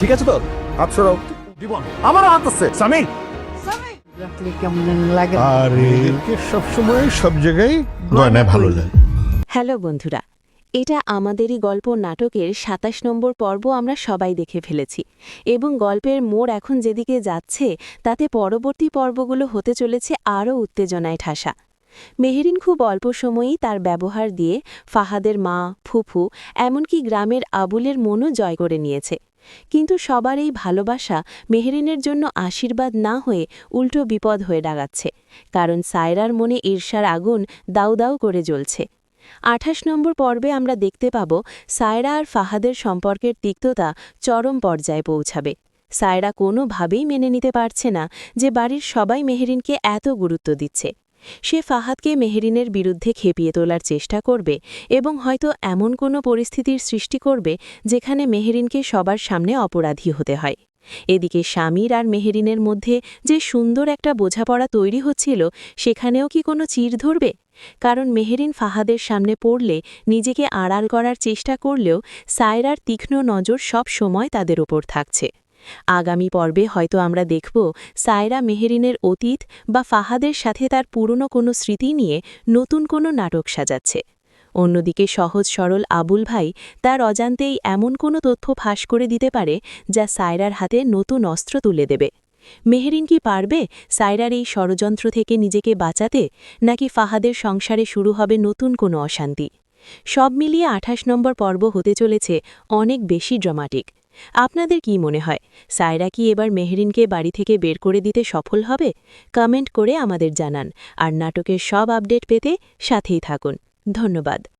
ঠিক আছে তো? হাত সরাও। জীবন, আমার হাত আছে। সামি, রাখলে কেমন যেন লাগে। আরে এদেরকে সবসময় সব জায়গায় গয়নায় ভালো লাগে। হ্যালো বন্ধুরা, এটা আমাদেরই গল্প নাটকের ২৭ নম্বর পর্ব আমরা সবাই দেখে ফেলেছি এবং গল্পের মোড় এখন যেদিকে যাচ্ছে তাতে পরবর্তী পর্বগুলো হতে চলেছে আরও উত্তেজনায় ঠাসা। মেহেরিন খুব অল্প সময়েই তার ব্যবহার দিয়ে ফাহাদের মা, ফুফু, এমনকি গ্রামের আবুলের মনও জয় করে নিয়েছে। কিন্তু সবার এই ভালোবাসা মেহেরিনের জন্য আশীর্বাদ না হয়ে উল্টো বিপদ হয়ে দাঁড়াচ্ছে, কারণ সায়রার মনে ঈর্ষার আগুন দাউ দাউ করে জ্বলছে। ২৮ নম্বর পর্বে আমরা দেখতে পাব সায়রা আর ফাহাদের সম্পর্কের তিক্ততা চরম পর্যায়ে পৌঁছাবে। সায়রা কোনোভাবেই মেনে নিতে পারছে না যে বাড়ির সবাই মেহেরিনকে এত গুরুত্ব দিচ্ছে। সে ফাহাদকে মেহেরিনের বিরুদ্ধে খেপিয়ে তোলার চেষ্টা করবে এবং হয়তো এমন কোনো পরিস্থিতির সৃষ্টি করবে যেখানে মেহেরিনকে সবার সামনে অপরাধী হতে হয়। এদিকে স্বামীর আর মেহেরিনের মধ্যে যে সুন্দর একটা বোঝাপড়া তৈরি হচ্ছিল সেখানেও কি কোনো চির ধরবে? কারণ মেহেরিন ফাহাদের সামনে পড়লে নিজেকে আড়াল করার চেষ্টা করলেও সায়রার তীক্ষ্ণ নজর সব সময় তাদের ওপর থাকছে। আগামী পর্বে হয়তো আমরা দেখব সায়রা মেহেরিনের অতীত বা ফাহাদের সাথে তার পুরনো কোনো স্মৃতি নিয়ে নতুন কোনো নাটক সাজাচ্ছে। অন্যদিকে সহজ সরল আবুল ভাই তার অজান্তেই এমন কোনো তথ্য ফাঁস করে দিতে পারে যা সায়রার হাতে নতুন অস্ত্র তুলে দেবে। মেহেরিন কি পারবে সায়রার এই ষড়যন্ত্র থেকে নিজেকে বাঁচাতে, নাকি ফাহাদের সংসারে শুরু হবে নতুন কোনো অশান্তি? সব মিলিয়ে ২৮ নম্বর পর্ব হতে চলেছে অনেক বেশি ড্রামাটিক। আপনাদের কি মনে হয়, সায়রা কি এবার মেহেরিনকে বাড়ি থেকে বের করে দিতে সফল হবে? কমেন্ট করে আমাদের জানান, আর নাটকের সব আপডেট পেতে সাথেই থাকুন। ধন্যবাদ।